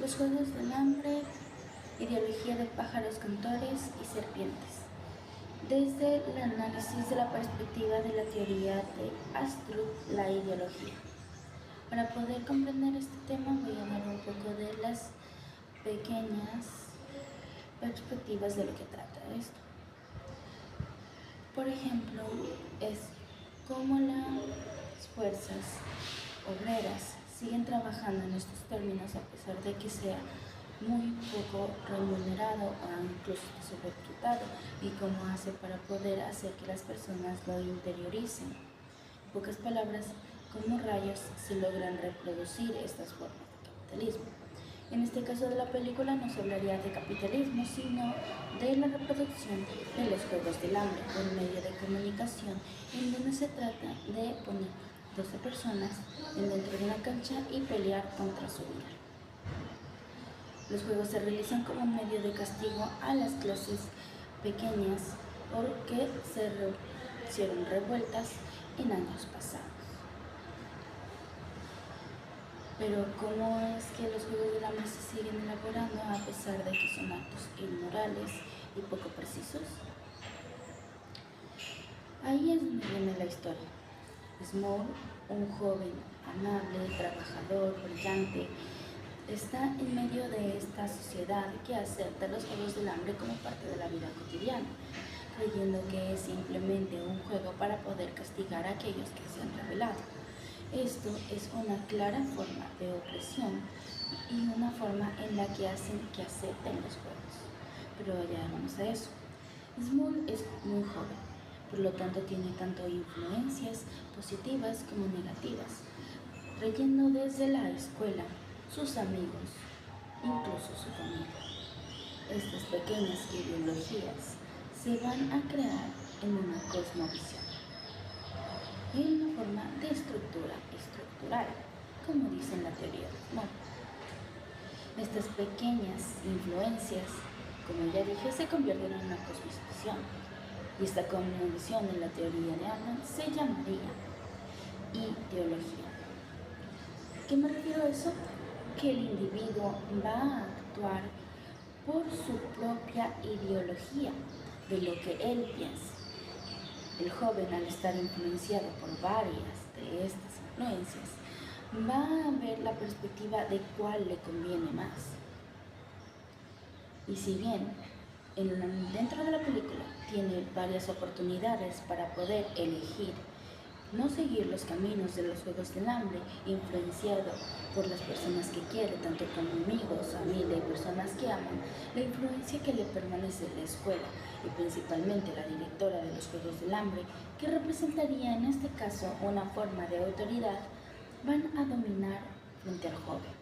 Los Juegos del Hambre, ideología de pájaros cantores y serpientes. Desde el análisis de la perspectiva de la teoría de Astrup, la ideología. Para poder comprender este tema voy a dar un poco de las pequeñas perspectivas de lo que trata esto. Por ejemplo, es cómo las fuerzas obreras siguen trabajando en estos términos a pesar de que sea muy poco remunerado o incluso sobreexplotado, y cómo hace para poder hacer que las personas lo interioricen. En pocas palabras, cómo rayos se logran reproducir estas formas de capitalismo. En este caso de la película no se hablaría de capitalismo, sino de la reproducción de los Juegos del Hambre, un medio de comunicación en donde se trata de poner 12 personas dentro de una cancha y pelear contra su vida. Los juegos se realizan como un medio de castigo a las clases pequeñas porque se hicieron revueltas en años pasados. Pero ¿cómo es que los Juegos del Hambre se siguen elaborando a pesar de que son actos inmorales y poco precisos? Ahí es donde viene la historia. Smaug, un joven amable, trabajador, brillante, está en medio de esta sociedad que acepta los Juegos del Hambre como parte de la vida cotidiana, creyendo que es simplemente un juego para poder castigar a aquellos que se han rebelado. Esto es una clara forma de opresión y una forma en la que hacen que acepten los juegos. Pero ya vamos a eso. Smaug es muy joven, por lo tanto tiene tanto influencias positivas como negativas, trayendo desde la escuela sus amigos, incluso su familia. Estas pequeñas ideologías se van a crear en una cosmovisión, en una forma de estructura estructural, como dice en la teoría de Smaug. Estas pequeñas influencias, como ya dije, se convierten en una cosmovisión, y esta cosmovisión en la teoría de Arnold se llamaría ideología. ¿Qué me refiero a eso? Que el individuo va a actuar por su propia ideología de lo que él piensa. El joven, al estar influenciado por varias de estas influencias, va a ver la perspectiva de cuál le conviene más. Y si bien dentro de la película tiene varias oportunidades para poder elegir no seguir los caminos de los Juegos del Hambre, influenciado por las personas que quiere, tanto como amigos, familia y personas que aman, la influencia que le permanece en la escuela y principalmente la directora de los Juegos del Hambre, que representaría en este caso una forma de autoridad, van a dominar frente al joven,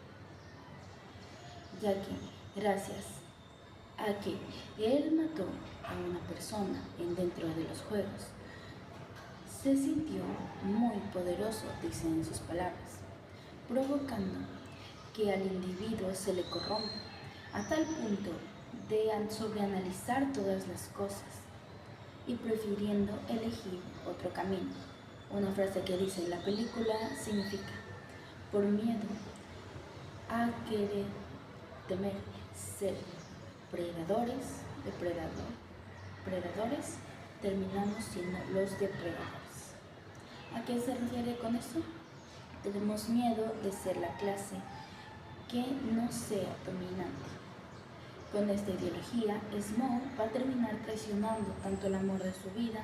ya que gracias a que él mató a una persona dentro de los juegos, se sintió muy poderoso, dice en sus palabras, provocando que al individuo se le corrompa a tal punto de sobreanalizar todas las cosas y prefiriendo elegir otro camino. Una frase que dice en la película significa: por miedo a querer, temer ser predadores, terminamos siendo los depredadores. ¿A qué se refiere con eso? Tenemos miedo de ser la clase que no sea dominante. Con esta ideología, Smaug va a terminar traicionando tanto el amor de su vida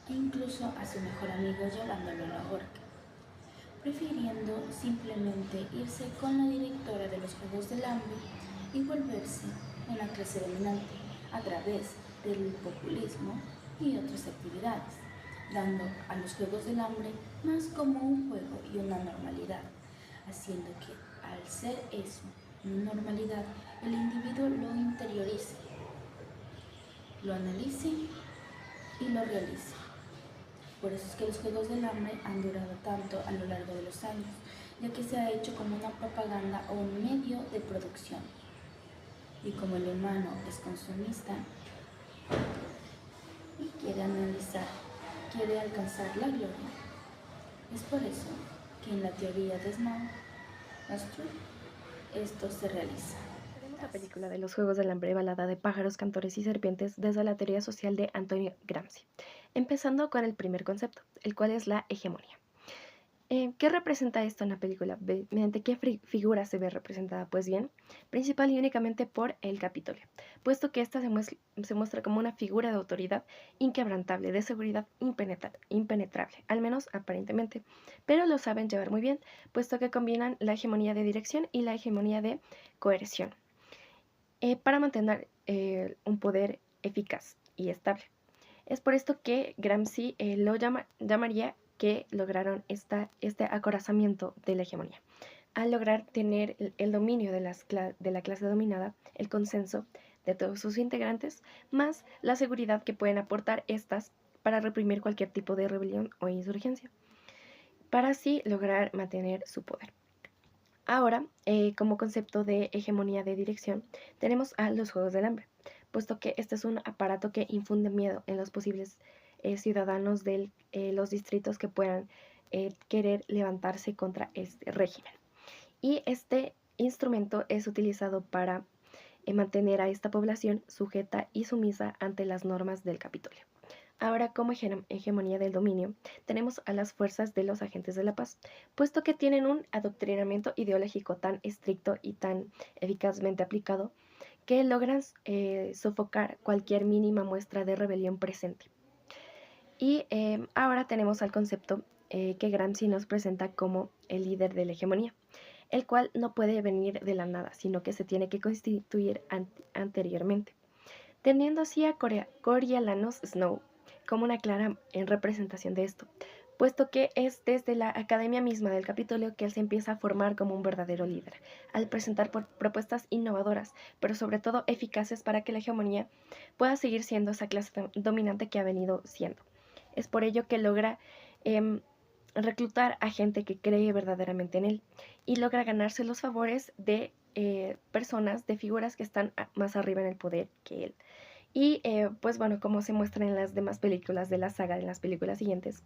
e incluso a su mejor amigo, llevándolo a la horca, prefiriendo simplemente irse con la directora de los Juegos del Hambre y volverse una clase dominante a través del populismo y otras actividades, dando a los Juegos del Hambre más como un juego y una normalidad, haciendo que al ser eso una normalidad, el individuo lo interiorice, lo analice y lo realice. Por eso es que los Juegos del Hambre han durado tanto a lo largo de los años, ya que se ha hecho como una propaganda o un medio de producción. Y como el humano es consumista y quiere alcanzar la gloria, es por eso que en la teoría de Smaug, esto se realiza. Tenemos la película de los Juegos del Hambre, balada de pájaros, cantores y serpientes desde la teoría social de Antonio Gramsci, empezando con el primer concepto, el cual es la hegemonía. ¿Qué representa esto en la película? ¿Mediante qué figura se ve representada? Pues bien, principal y únicamente por el Capitolio, puesto que ésta se muestra como una figura de autoridad inquebrantable, de seguridad impenetrable, al menos aparentemente, pero lo saben llevar muy bien, puesto que combinan la hegemonía de dirección y la hegemonía de coerción, para mantener un poder eficaz y estable. Es por esto que Gramsci lo llamaría que lograron este acorazamiento de la hegemonía, al lograr tener el dominio de la clase dominada, el consenso de todos sus integrantes, más la seguridad que pueden aportar estas para reprimir cualquier tipo de rebelión o insurgencia, para así lograr mantener su poder. Ahora, como concepto de hegemonía de dirección, tenemos a los Juegos del Hambre, puesto que este es un aparato que infunde miedo en los posibles ciudadanos de los distritos que puedan querer levantarse contra este régimen. Y este instrumento es utilizado para mantener a esta población sujeta y sumisa ante las normas del Capitolio. Ahora, como hegemonía del dominio, tenemos a las fuerzas de los agentes de la paz, puesto que tienen un adoctrinamiento ideológico tan estricto y tan eficazmente aplicado que logran sofocar cualquier mínima muestra de rebelión presente. Y ahora tenemos al concepto que Gramsci nos presenta como el líder de la hegemonía, el cual no puede venir de la nada, sino que se tiene que constituir anteriormente, teniendo así a Coriolanus Snow como una clara representación de esto, puesto que es desde la academia misma del Capitolio que él se empieza a formar como un verdadero líder, al presentar propuestas innovadoras, pero sobre todo eficaces para que la hegemonía pueda seguir siendo esa clase dominante que ha venido siendo. Es por ello que logra reclutar a gente que cree verdaderamente en él y logra ganarse los favores de personas, de figuras que están más arriba en el poder que él. Y pues bueno, como se muestra en las demás películas de la saga, en las películas siguientes,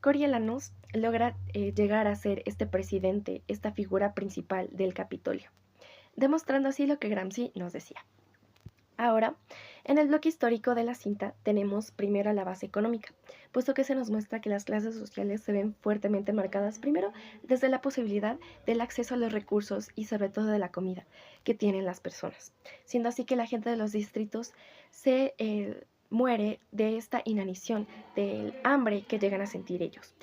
Coriolanus logra llegar a ser este presidente, esta figura principal del Capitolio, demostrando así lo que Gramsci nos decía. Ahora, en el bloque histórico de la cinta tenemos primero la base económica, puesto que se nos muestra que las clases sociales se ven fuertemente marcadas primero desde la posibilidad del acceso a los recursos y sobre todo de la comida que tienen las personas, siendo así que la gente de los distritos se muere de esta inanición, del hambre que llegan a sentir ellos,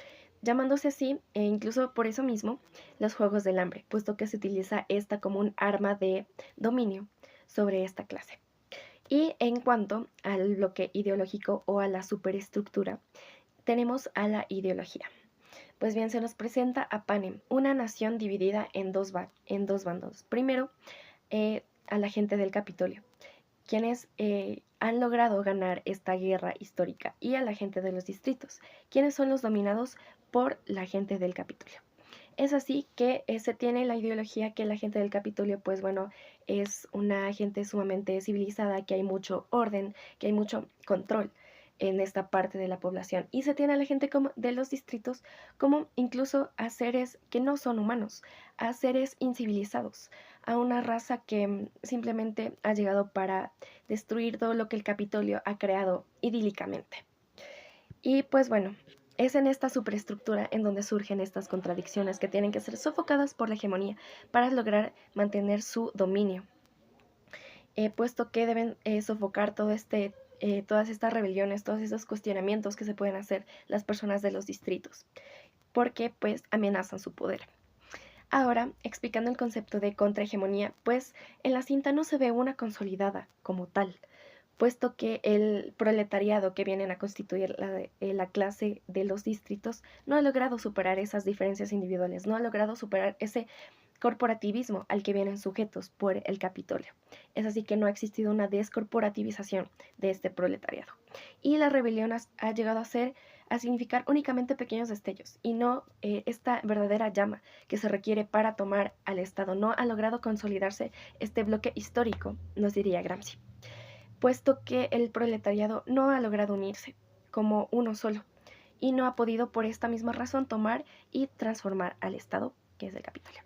llamándose así, e incluso por eso mismo, los Juegos del Hambre, puesto que se utiliza esta como un arma de dominio sobre esta clase. Y en cuanto al bloque ideológico o a la superestructura, tenemos a la ideología. Pues bien, se nos presenta a Panem, una nación dividida en dos bandos. Primero, a la gente del Capitolio, quienes han logrado ganar esta guerra histórica, y a la gente de los distritos, quienes son los dominados por la gente del Capitolio. Es así que se tiene la ideología que la gente del Capitolio, pues bueno, es una gente sumamente civilizada, que hay mucho orden, que hay mucho control en esta parte de la población. Y se tiene a la gente como de los distritos como incluso a seres que no son humanos, a seres incivilizados, a una raza que simplemente ha llegado para destruir todo lo que el Capitolio ha creado idílicamente. Y pues bueno, es en esta superestructura en donde surgen estas contradicciones que tienen que ser sofocadas por la hegemonía para lograr mantener su dominio, puesto que deben sofocar todas estas rebeliones, todos esos cuestionamientos que se pueden hacer las personas de los distritos, porque pues amenazan su poder. Ahora, explicando el concepto de contrahegemonía, pues en la cinta no se ve una consolidada como tal, puesto que el proletariado que vienen a constituir la clase de los distritos no ha logrado superar esas diferencias individuales, no ha logrado superar ese corporativismo al que vienen sujetos por el Capitolio. Es así que no ha existido una descorporativización de este proletariado. Y la rebelión ha llegado a significar únicamente pequeños destellos y no esta verdadera llama que se requiere para tomar al Estado. No ha logrado consolidarse este bloque histórico, nos diría Gramsci, puesto que el proletariado no ha logrado unirse como uno solo y no ha podido por esta misma razón tomar y transformar al Estado, que es el Capitolio.